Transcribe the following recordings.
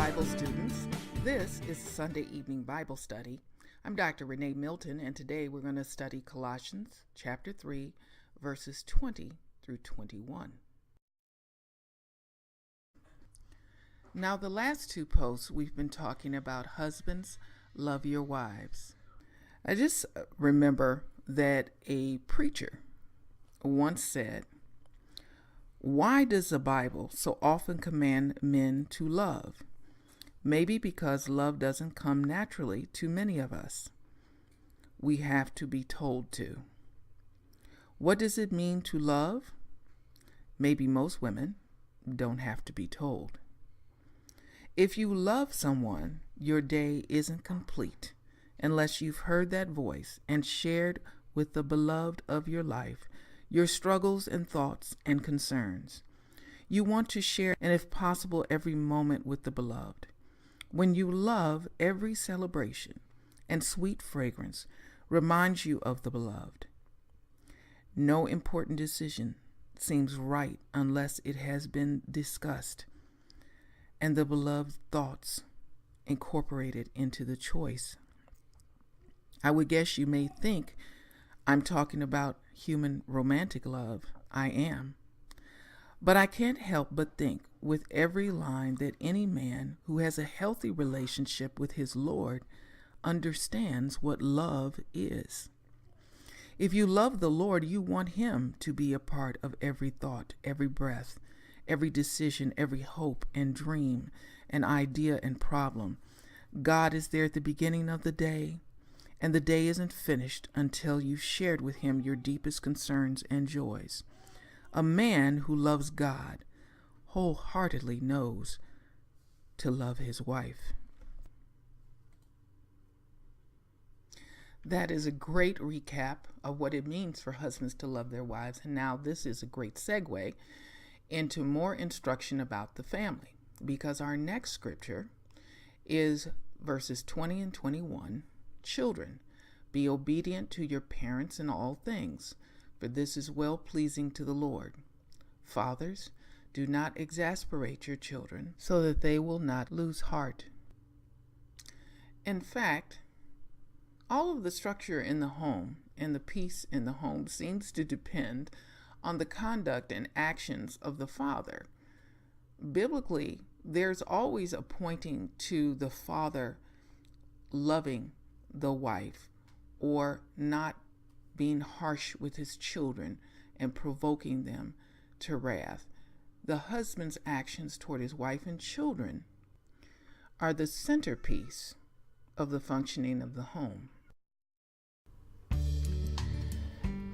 Bible students. This is Sunday Evening Bible Study. I'm Dr. Renee Milton, and today we're going to study Colossians chapter 3, verses 20 through 21. Now, the last two posts we've been talking about husbands, love your wives. I just remember that a preacher once said, "Why does the Bible so often command men to love? Maybe because love doesn't come naturally to many of us. We have to be told to. What does it mean to love? Maybe most women don't have to be told. If you love someone, your day isn't complete unless you've heard that voice and shared with the beloved of your life your struggles and thoughts and concerns. You want to share, and if possible, every moment with the beloved. When you love, every celebration and sweet fragrance reminds you of the beloved. No important decision seems right unless it has been discussed and the beloved thoughts incorporated into the choice. I would guess you may think I'm talking about human romantic love. I am. But I can't help but think with every line that any man who has a healthy relationship with his Lord understands what love is. If you love the Lord, you want Him to be a part of every thought, every breath, every decision, every hope and dream and idea and problem. God is there at the beginning of the day, and the day isn't finished until you've shared with Him your deepest concerns and joys. A man who loves God wholeheartedly knows to love his wife." That is a great recap of what it means for husbands to love their wives. And now this is a great segue into more instruction about the family, because our next scripture is verses 20 and 21. Children, be obedient to your parents in all things, for this is well-pleasing to the Lord. Fathers, do not exasperate your children so that they will not lose heart. In fact, all of the structure in the home and the peace in the home seems to depend on the conduct and actions of the father. Biblically, there's always a pointing to the father loving the wife or not being harsh with his children and provoking them to wrath. The husband's actions toward his wife and children are the centerpiece of the functioning of the home.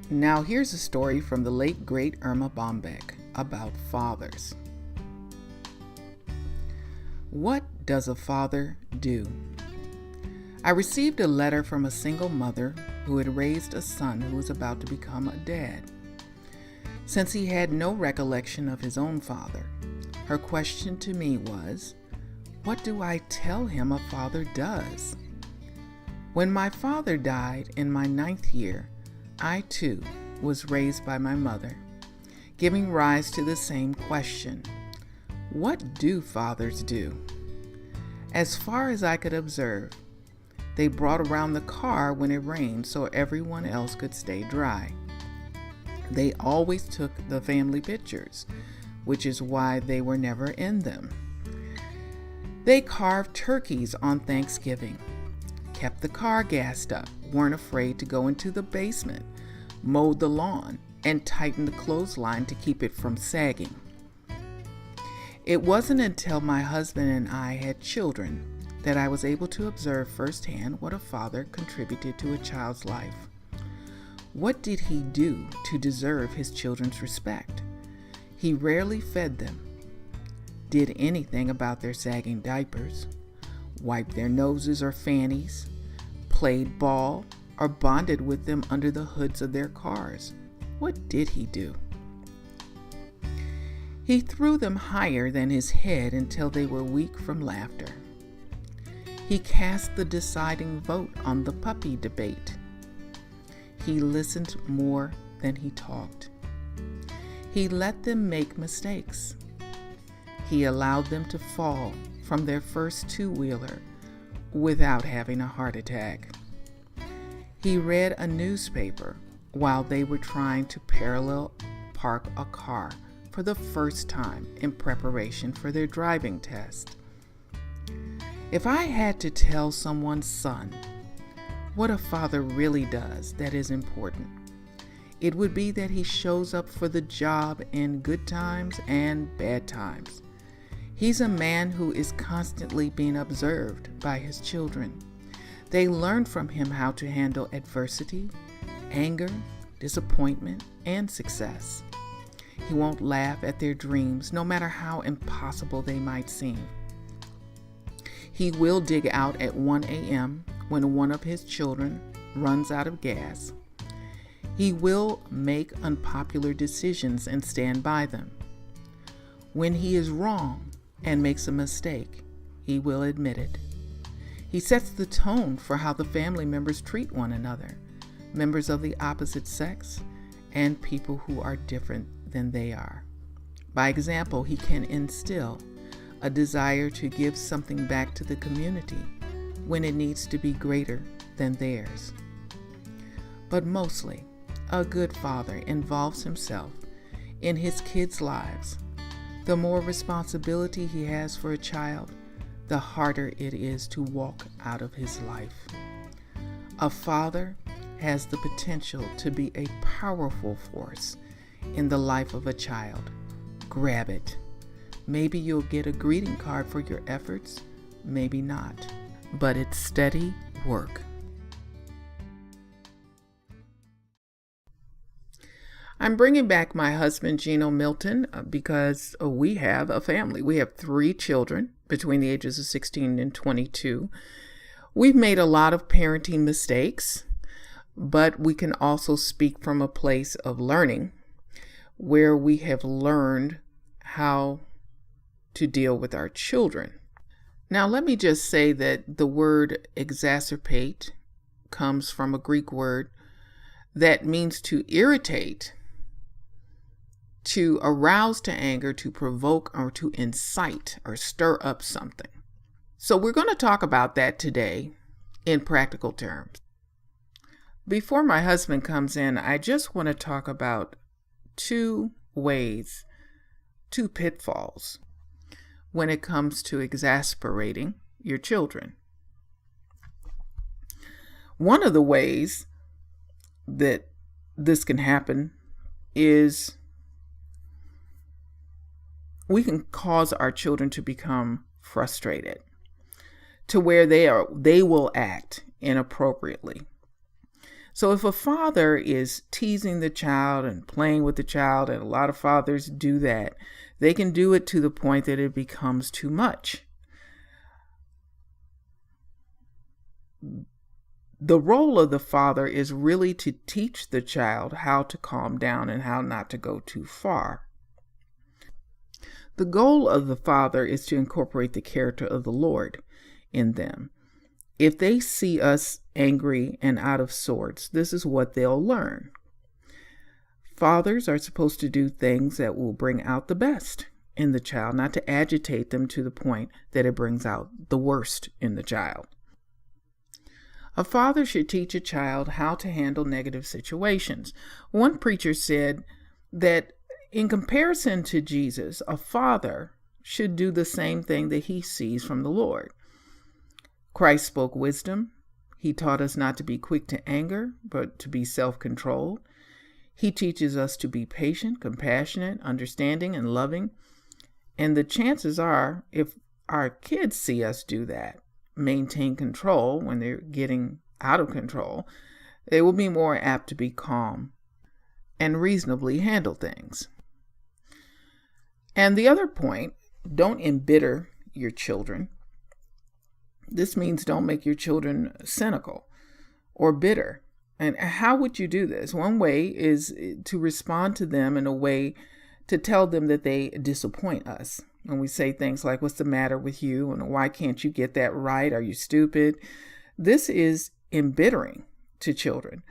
Now here's a story from the late great Irma Bombeck about fathers. What does a father do? I received a letter from a single mother who had raised a son who was about to become a dad. Since he had no recollection of his own father, her question to me was, what do I tell him a father does? When my father died in my 9th year, I too was raised by my mother, giving rise to the same question. What do fathers do? As far as I could observe, they brought around the car when it rained so everyone else could stay dry. They always took the family pictures, which is why they were never in them. They carved turkeys on Thanksgiving, kept the car gassed up, weren't afraid to go into the basement, mowed the lawn, and tightened the clothesline to keep it from sagging. It wasn't until my husband and I had children that I was able to observe firsthand what a father contributed to a child's life. What did he do to deserve his children's respect? He rarely fed them, did anything about their sagging diapers, wiped their noses or fannies, played ball, or bonded with them under the hoods of their cars. What did he do? He threw them higher than his head until they were weak from laughter. He cast the deciding vote on the puppy debate. He listened more than he talked. He let them make mistakes. He allowed them to fall from their first two-wheeler without having a heart attack. He read a newspaper while they were trying to parallel park a car for the first time in preparation for their driving test. If I had to tell someone's son what a father really does that is important, it would be that he shows up for the job in good times and bad times. He's a man who is constantly being observed by his children. They learn from him how to handle adversity, anger, disappointment, and success. He won't laugh at their dreams, no matter how impossible they might seem. He will dig out at 1 a.m. when one of his children runs out of gas. He will make unpopular decisions and stand by them. When he is wrong and makes a mistake, he will admit it. He sets the tone for how the family members treat one another, members of the opposite sex, and people who are different than they are. By example, he can instill a desire to give something back to the community when it needs to be greater than theirs. But mostly, a good father involves himself in his kids' lives. The more responsibility he has for a child, the harder it is to walk out of his life. A father has the potential to be a powerful force in the life of a child. Grab it. Maybe you'll get a greeting card for your efforts, maybe not, but it's steady work. I'm bringing back my husband, Gino Milton, because we have a family. We have 3 children between the ages of 16 and 22. We've made a lot of parenting mistakes, but we can also speak from a place of learning where we have learned how to deal with our children. Now, let me just say that the word exacerbate comes from a Greek word that means to irritate, to arouse to anger, to provoke, or to incite or stir up something. So we're going to talk about that today in practical terms. Before my husband comes in, I just want to talk about 2 pitfalls when it comes to exasperating your children. One of the ways that this can happen is we can cause our children to become frustrated to where they will act inappropriately. So if a father is teasing the child and playing with the child, and a lot of fathers do that, they can do it to the point that it becomes too much. The role of the father is really to teach the child how to calm down and how not to go too far. The goal of the father is to incorporate the character of the Lord in them. If they see us angry and out of sorts, this is what they'll learn. Fathers are supposed to do things that will bring out the best in the child, not to agitate them to the point that it brings out the worst in the child. A father should teach a child how to handle negative situations. One preacher said that in comparison to Jesus, a father should do the same thing that he sees from the Lord. Christ spoke wisdom. He taught us not to be quick to anger, but to be self-controlled. He teaches us to be patient, compassionate, understanding, and loving. And the chances are, if our kids see us do that, maintain control when they're getting out of control, they will be more apt to be calm and reasonably handle things. And the other point, don't embitter your children. This means don't make your children cynical or bitter. And how would you do this? One way is to respond to them in a way to tell them that they disappoint us. When we say things like, what's the matter with you? And why can't you get that right? Are you stupid? This is embittering to children.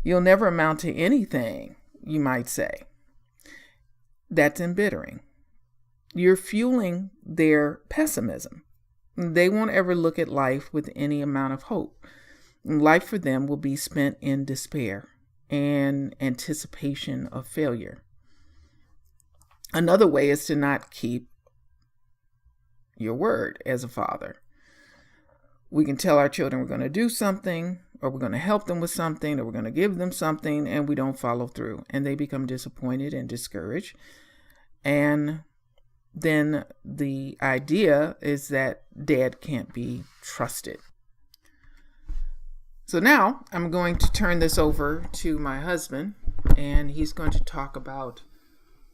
You'll never amount to anything, you might say. That's embittering. You're fueling their pessimism. They won't ever look at life with any amount of hope. Life for them will be spent in despair and anticipation of failure. Another way is to not keep your word as a father. We can tell our children we're going to do something, or we're going to help them with something, or we're going to give them something, and we don't follow through. And they become disappointed and discouraged. And then the idea is that dad can't be trusted. So now I'm going to turn this over to my husband, and he's going to talk about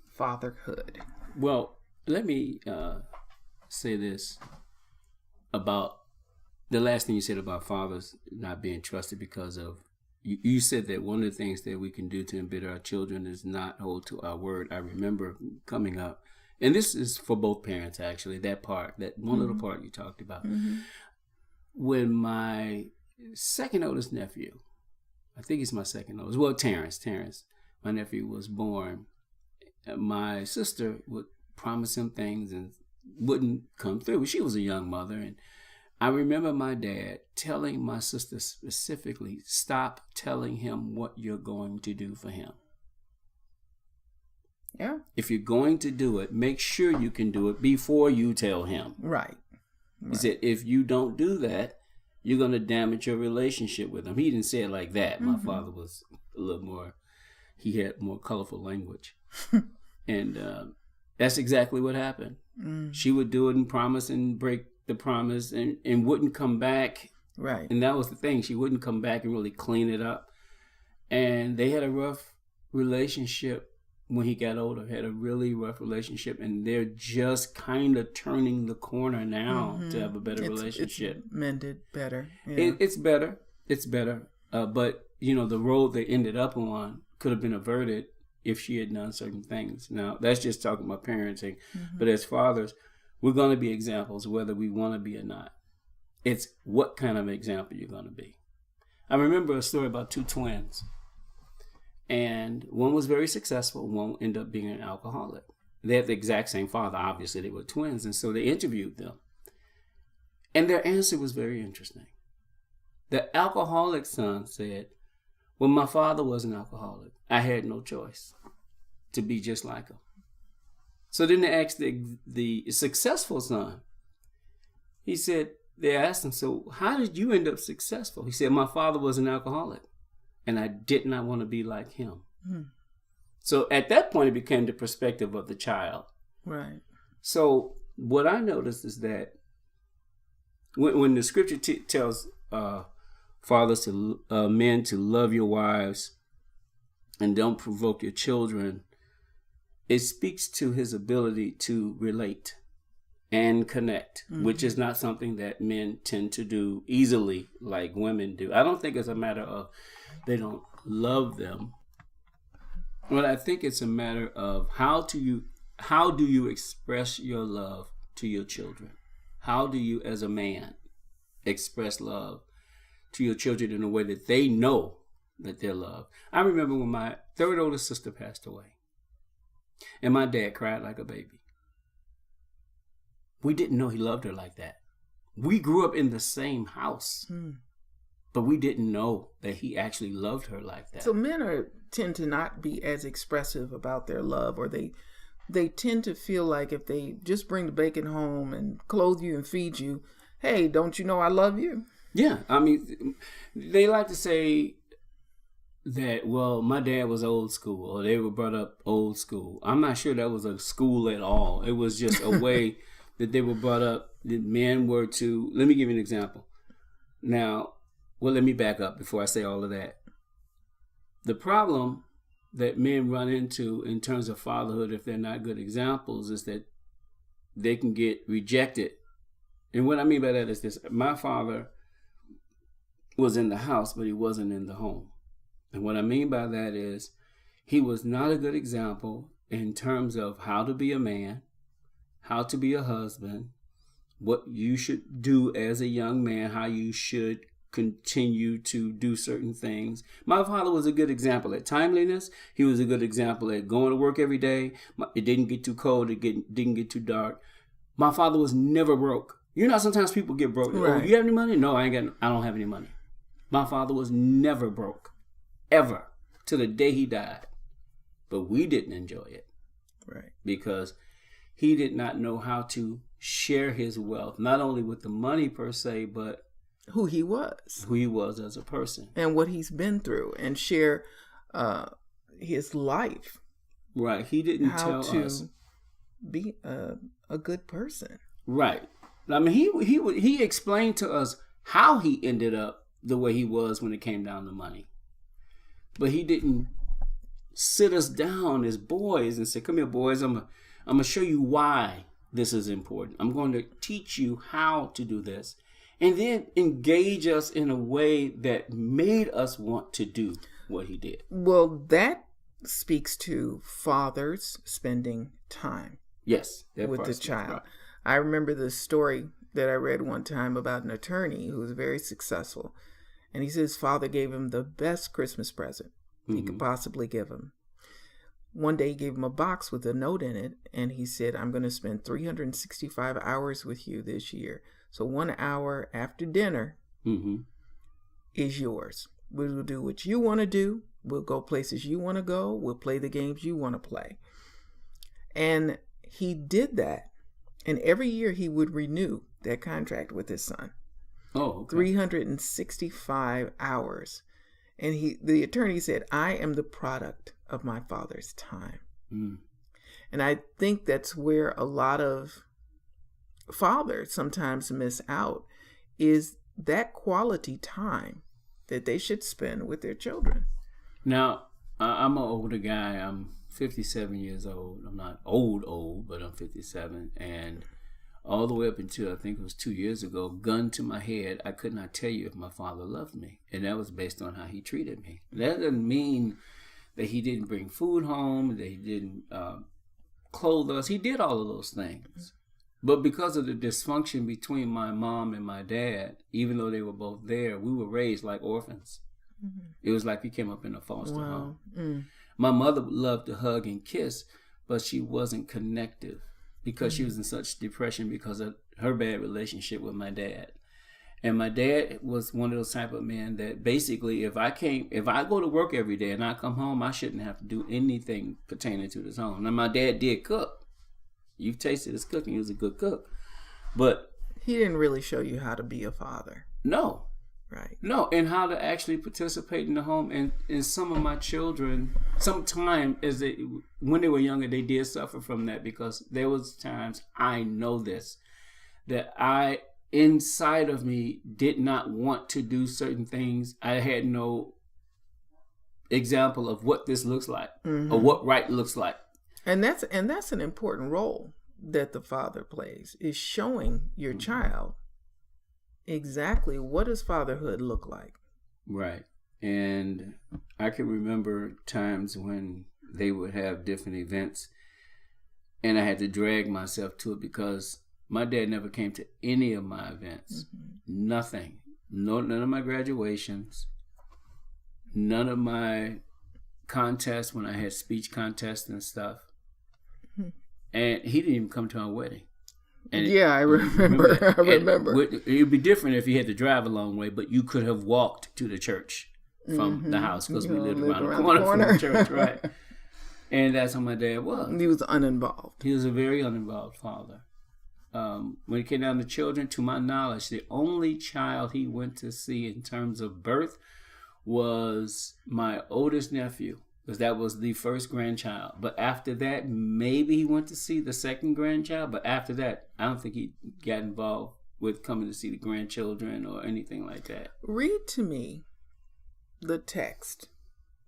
fatherhood. Well, let me say this about the last thing you said about fathers not being trusted, because of, you said that one of the things that we can do to embitter our children is not hold to our word. I remember coming up, and this is for both parents actually, that part, that one little part you talked about. When my second oldest nephew, I think he's my second oldest, well, Terrence, my nephew was born, my sister would promise him things and wouldn't come through. She was a young mother, and I remember my dad telling my sister specifically, stop telling him what you're going to do for him. Yeah. If you're going to do it, make sure you can do it before you tell him. Right. He said, if you don't do that, you're going to damage your relationship with him. He didn't say it like that. My father was a little more, he had more colorful language. And that's exactly what happened. She would do it and promise and break the promise and wouldn't come back. Right. And that was the thing. She wouldn't come back and really clean it up. And they had a rough relationship when he got older, had a really rough relationship. And they're just kind of turning the corner now to have a better relationship. It's mended better. Yeah. It's better. It's better. But, you know, the road they ended up on could have been averted if she had done certain things. Now, that's just talking about parenting. But as fathers, we're going to be examples whether we want to be or not. It's what kind of example you're going to be. I remember a story about two twins. And one was very successful. One ended up being an alcoholic. They had the exact same father. Obviously, they were twins. And so they interviewed them. And their answer was very interesting. The alcoholic son said, when my father was an alcoholic, I had no choice to be just like him. So then they asked the successful son. He said, they asked him, so how did you end up successful? He said, my father was an alcoholic, and I did not want to be like him. So at that point, it became the perspective of the child. Right. So what I noticed is that when the scripture tells fathers to men to love your wives and don't provoke your children, it speaks to his ability to relate and connect, which is not something that men tend to do easily like women do. I don't think it's a matter of they don't love them, but I think it's a matter of how do you express your love to your children? How do you, as a man, express love to your children in a way that they know that they're loved? I remember when my third oldest sister passed away, and my dad cried like a baby. We didn't know he loved her like that. We grew up in the same house, but we didn't know that he actually loved her like that. So men tend to not be as expressive about their love, or they tend to feel like if they just bring the bacon home and clothe you and feed you, hey, don't you know I love you? Yeah, I mean, they like to say that, well, my dad was old school, or they were brought up old school. I'm not sure that was a school at all. It was just a way that they were brought up, that men were to, let me give you an example. Now, well, let me back up before I say all of that. The problem that men run into in terms of fatherhood, if they're not good examples, is that they can get rejected. And what I mean by that is this: my father was in the house, but he wasn't in the home. And what I mean by that is he was not a good example in terms of how to be a man, how to be a husband, what you should do as a young man, how you should continue to do certain things. My father was a good example at timeliness. He was a good example at going to work every day. It didn't get too cold. It didn't get too dark. My father was never broke. You know, sometimes people get broke. Right. Oh, you have any money? No, I don't have any money. My father was never broke, ever, to the day he died. But we didn't enjoy it. Right. Because he did not know how to share his wealth, not only with the money per se, but who he was as a person. And what he's been through, and share his life. Right. He didn't how tell to us. Be a good person. Right. I mean, he explained to us how he ended up the way he was when it came down to money. But he didn't sit us down as boys and say, come here, boys, I'm going to show you why this is important. I'm going to teach you how to do this. And then engage us in a way that made us want to do what he did. Well, that speaks to fathers spending time. Yes. With the child. Right. I remember the story that I read one time about an attorney who was very successful. And he said his father gave him the best Christmas present he could possibly give him. One day he gave him a box with a note in it, and he said, I'm going to spend 365 hours with you this year. So 1 hour after dinner is yours. We'll do what you want to do. We'll go places you want to go. We'll play the games you want to play. And he did that. And every year he would renew that contract with his son. Oh, okay. 365 hours. And the attorney said, I am the product of my father's time. And I think that's where a lot of fathers sometimes miss out, is that quality time that they should spend with their children. Now, I'm an older guy. I'm 57 years old. I'm not old, but I'm 57. And all the way up until I think it was 2 years ago, gun to my head, I could not tell you if my father loved me. And that was based on how he treated me. That doesn't mean that he didn't bring food home, that he didn't clothe us. He did all of those things. But because of the dysfunction between my mom and my dad, even though they were both there, we were raised like orphans. It was like we came up in a foster home. My mother loved to hug and kiss, but she wasn't connective because she was in such depression because of her bad relationship with my dad. And my dad was one of those type of men that basically, if I go to work every day and I come home, I shouldn't have to do anything pertaining to this home. Now, my dad did cook. You've tasted his cooking. He was a good cook. But he didn't really show you how to be a father. No. Right. No, and how to actually participate in the home. And some of my children, sometime when they were younger, they did suffer from that, because there was times, I know this, that I, inside of me, did not want to do certain things. I had no example of what this looks like or what right looks like. And that's an important role that the father plays, is showing your child exactly what does fatherhood look like. Right. And I can remember times when they would have different events and I had to drag myself to it, because my dad never came to any of my events. Nothing. None of my graduations, none of my contests when I had speech contests and stuff. And he didn't even come to our wedding. And I remember. I remember. It would be different if you had to drive a long way, but you could have walked to the church from the house, because we lived around the corner from the church, right? And that's how my dad was. He was uninvolved. He was a very uninvolved father. When it came down to children, to my knowledge, the only child he went to see in terms of birth was my oldest nephew, because that was the first grandchild. But after that, maybe he went to see the second grandchild. But after that, I don't think he got involved with coming to see the grandchildren or anything like that. Read to me the text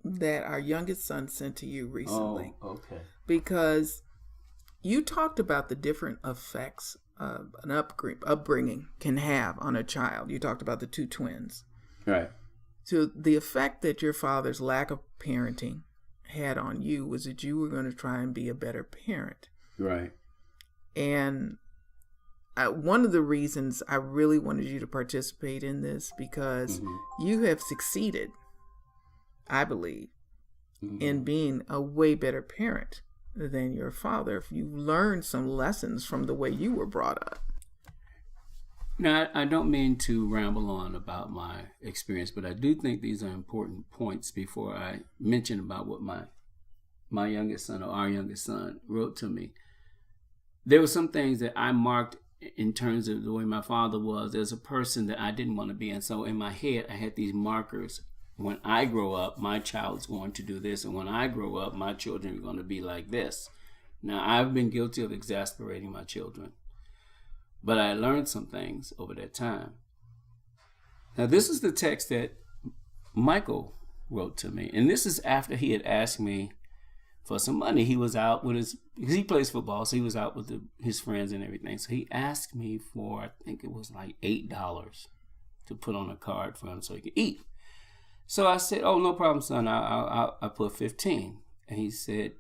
that our youngest son sent to you recently. Oh, okay. Because you talked about the different effects an upbringing can have on a child. You talked about the two twins. Right. So the effect that your father's lack of parenting had on you was that you were going to try and be a better parent. Right. And one of the reasons I really wanted you to participate in this, because you have succeeded, I believe, in being a way better parent than your father. If you learned some lessons from the way you were brought up. Now, I don't mean to ramble on about my experience, but I do think these are important points before I mention about what my youngest son, or our youngest son, wrote to me. There were some things that I marked in terms of the way my father was as a person that I didn't want to be. And so in my head, I had these markers. When I grow up, my child's going to do this. And when I grow up, my children are going to be like this. Now, I've been guilty of exasperating my children, but I learned some things over that time. Now, this is the text that Michael wrote to me. And this is after he had asked me for some money. He was out with because he plays football, so he was out with his friends and everything. So he asked me for, I think it was like $8 to put on a card for him so he could eat. So I said, "Oh, no problem, son. I put 15." And he said,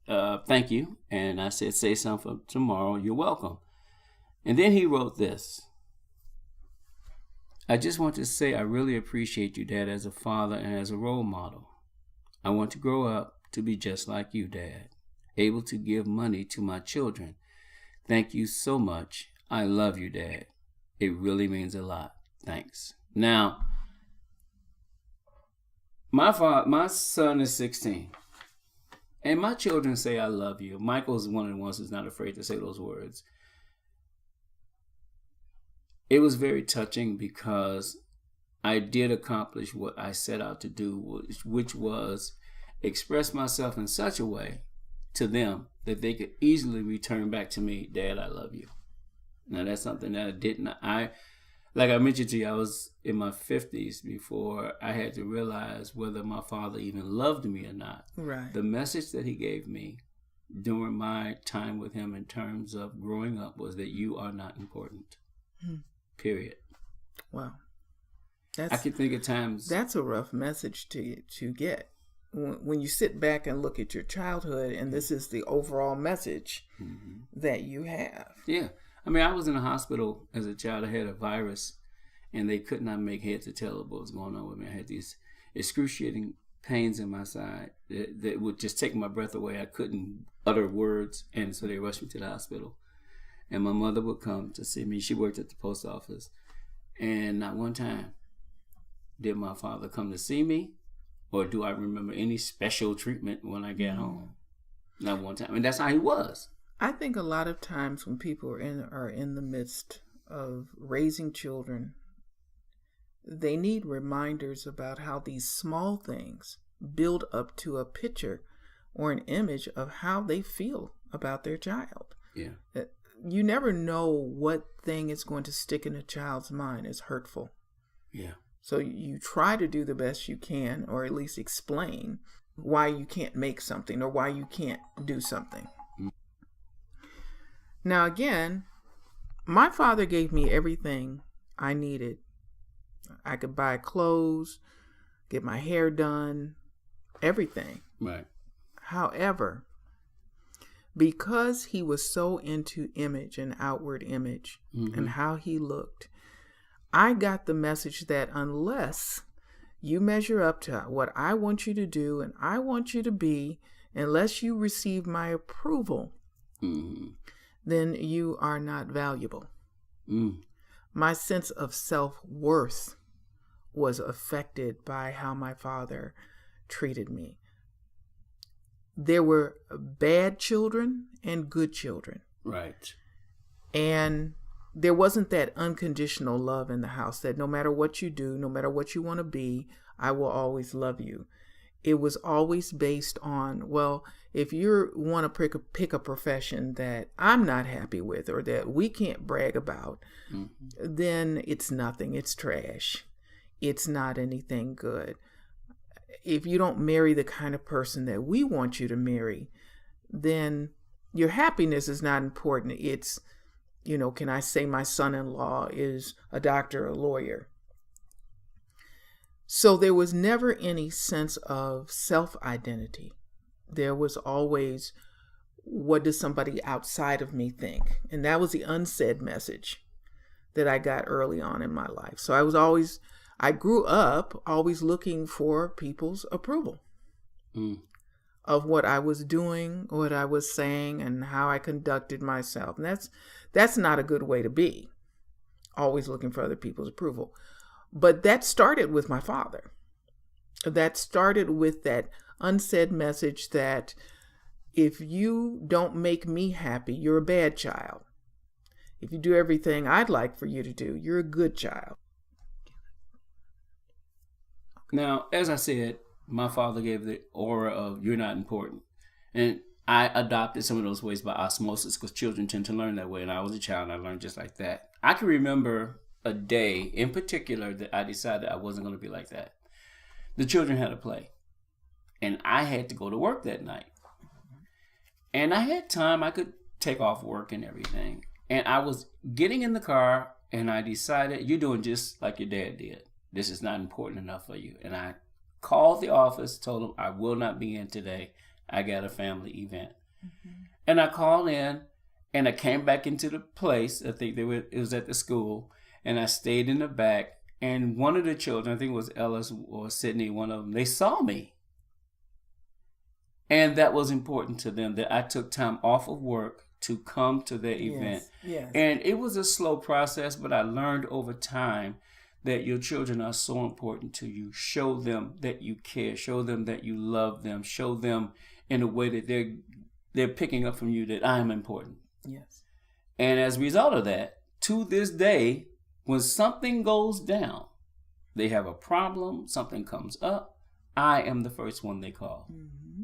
"Thank you." And I said, "Say something for tomorrow. You're welcome." And then he wrote this. "I just want to say I really appreciate you, Dad, as a father and as a role model. I want to grow up to be just like you, Dad, able to give money to my children. Thank you so much. I love you, Dad. It really means a lot. Thanks." Now, my son is 16, and my children say I love you. Michael's one of the ones who's not afraid to say those words. It was very touching because I did accomplish what I set out to do, which was express myself in such a way to them that they could easily return back to me, "Dad, I love you." Now, that's something that I didn't. Like I mentioned to you, I was in my 50s before I had to realize whether my father even loved me or not. Right. The message that he gave me during my time with him in terms of growing up was that you are not important. Period. Wow. I can think of times. That's a rough message to get. When you sit back and look at your childhood, and this is the overall message that you have. Yeah. I mean, I was in a hospital as a child. I had a virus, and they could not make heads or tail of what was going on with me. I had these excruciating pains in my side that would just take my breath away. I couldn't utter words, and so they rushed me to the hospital. And my mother would come to see me. She worked at the post office. And not one time did my father come to see me, or do I remember any special treatment when I got home. Not one time. And that's how he was. I think a lot of times when people are in the midst of raising children, they need reminders about how these small things build up to a picture or an image of how they feel about their child. Yeah. You never know what thing is going to stick in a child's mind as hurtful. Yeah. So you try to do the best you can, or at least explain why you can't make something or why you can't do something. Now, again, my father gave me everything I needed. I could buy clothes, get my hair done, everything. Right. However, because he was so into image and outward image and how he looked, I got the message that unless you measure up to what I want you to do and I want you to be, unless you receive my approval, then you are not valuable. My sense of self-worth was affected by how my father treated me. There were bad children and good children. Right. And there wasn't that unconditional love in the house that no matter what you do, no matter what you want to be, I will always love you. It was always based on, well, if you want to pick a profession that I'm not happy with or that we can't brag about, then it's nothing. It's trash. It's not anything good. If you don't marry the kind of person that we want you to marry, then your happiness is not important. It's, can I say my son-in-law is a doctor, a lawyer? So there was never any sense of self-identity. There was always, what does somebody outside of me think? And that was the unsaid message that I got early on in my life. So I grew up always looking for people's approval of what I was doing, what I was saying, and how I conducted myself. And that's not a good way to be. always looking for other people's approval. But that started with my father. That started with that unsaid message that if you don't make me happy, you're a bad child. If you do everything I'd like for you to do, you're a good child. Now, as I said, my father gave the aura of you're not important. And I adopted some of those ways by osmosis because children tend to learn that way. And I was a child and I learned just like that. I can remember a day in particular that I decided I wasn't going to be like that. The children had to play. And I had to go to work that night. And I had time. I could take off work and everything. And I was getting in the car and I decided, you're doing just like your dad did. This is not important enough for you. And I called the office, told them I will not be in today. I got a family event. Mm-hmm. And I called in and I came back into the place. I think it was at the school. And I stayed in the back. And one of the children, I think it was Ellis or Sydney, one of them, they saw me. And that was important to them, that I took time off of work to come to their event. Yes. And it was a slow process, but I learned over time that your children are so important to you. Show them that you care. Show them that you love them. Show them in a way that they're picking up from you that I am important. Yes. And as a result of that, to this day, when something goes down, they have a problem, something comes up, I am the first one they call. Mm-hmm.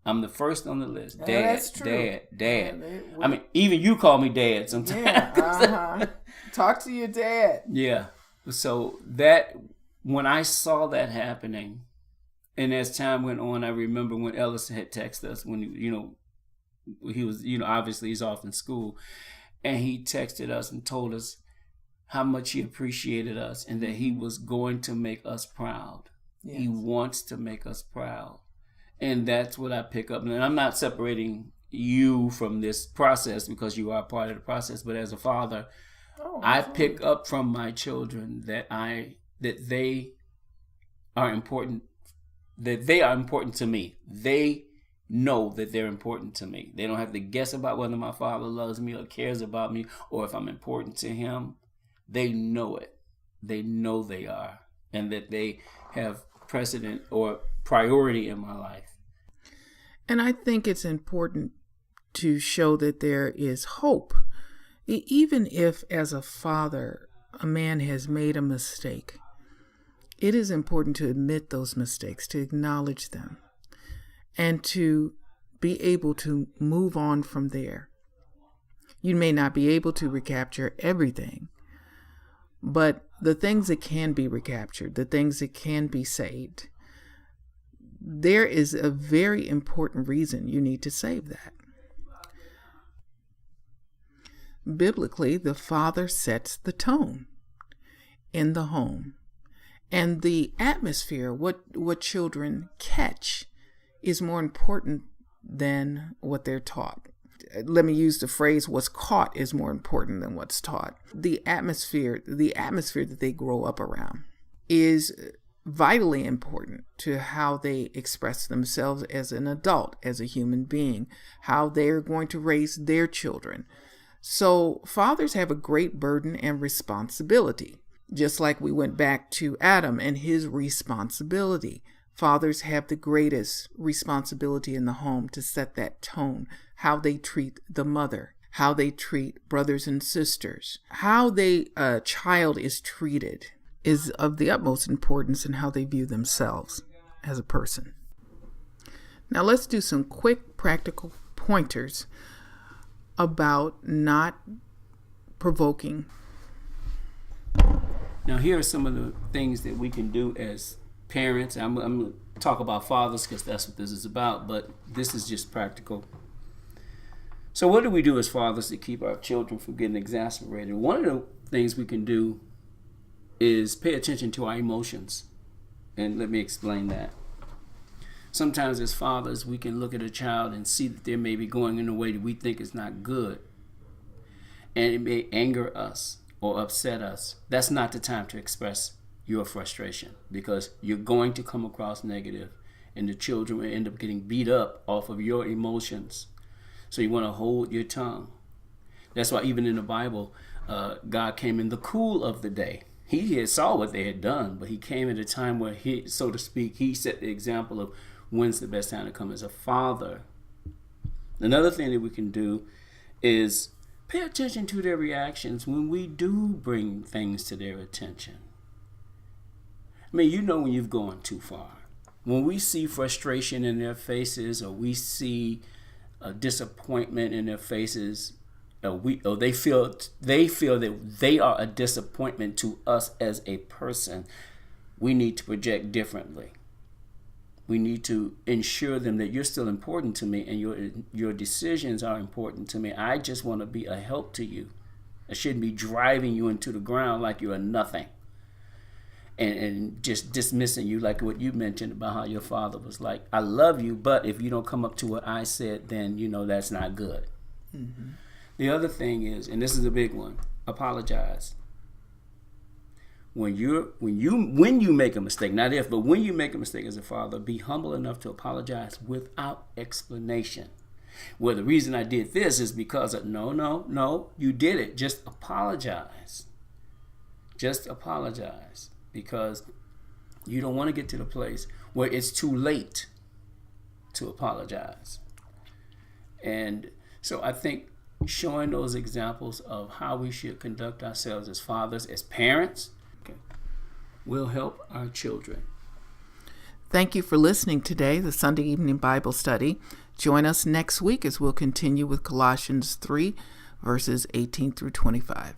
I'm the first on the list. Dad, that's true. Dad. I mean, even you call me Dad sometimes. Yeah, Talk to your dad. Yeah. So that, when I saw that happening, and as time went on, I remember when Ellis had texted us when, he was, obviously he's off in school, and he texted us and told us how much he appreciated us and that he was going to make us proud. Yes. He wants to make us proud. And that's what I pick up. And I'm not separating you from this process because you are part of the process, but as a father, I pick up from my children that they are important, that they are important to me. They know that they're important to me. They don't have to guess about whether my father loves me or cares about me or if I'm important to him. They know it. They know they are, and that they have precedent or priority in my life. And I think it's important to show that there is hope. Even if, as a father, a man has made a mistake, it is important to admit those mistakes, to acknowledge them, and to be able to move on from there. You may not be able to recapture everything, but the things that can be recaptured, the things that can be saved, there is a very important reason you need to save that. Biblically, the father sets the tone in the home. And the atmosphere, what children catch, is more important than what they're taught. Let me use the phrase, what's caught is more important than what's taught. The atmosphere that they grow up around is vitally important to how they express themselves as an adult, as a human being, how they're going to raise their children. So fathers have a great burden and responsibility. Just like we went back to Adam and his responsibility. Fathers have the greatest responsibility in the home to set that tone, how they treat the mother, how they treat brothers and sisters, how a child is treated is of the utmost importance in how they view themselves as a person. Now let's do some quick practical pointers about not provoking. Now, here are some of the things that we can do as parents. I'm going to talk about fathers because that's what this is about, but this is just practical. So what do we do as fathers to keep our children from getting exasperated? One of the things we can do is pay attention to our emotions. And let me explain that. Sometimes as fathers, we can look at a child and see that they may be going in a way that we think is not good. And it may anger us or upset us. That's not the time to express your frustration because you're going to come across negative and the children will end up getting beat up off of your emotions. So you want to hold your tongue. That's why even in the Bible, God came in the cool of the day. He had saw what they had done, but he came at a time where he, so to speak, he set the example of when's the best time to come as a father. Another thing that we can do is pay attention to their reactions when we do bring things to their attention. I mean, you know when you've gone too far. When we see frustration in their faces, or we see disappointment in their faces, or they feel that they are a disappointment to us as a person, we need to project differently. We need to ensure them that you're still important to me and your decisions are important to me. I just want to be a help to you. I shouldn't be driving you into the ground like you're a nothing and just dismissing you, like what you mentioned about how your father was like, I love you, but if you don't come up to what I said, then you know that's not good. Mm-hmm. The other thing is, and this is a big one, apologize. When you make a mistake, not if, but when you make a mistake as a father, be humble enough to apologize without explanation. Well, the reason I did this is because of, no, you did it. Just apologize. Just apologize, because you don't want to get to the place where it's too late to apologize. And so I think showing those examples of how we should conduct ourselves as fathers, as parents, will help our children. Thank you for listening today, the Sunday Evening Bible Study. Join us next week as we'll continue with Colossians 3, verses 18 through 25.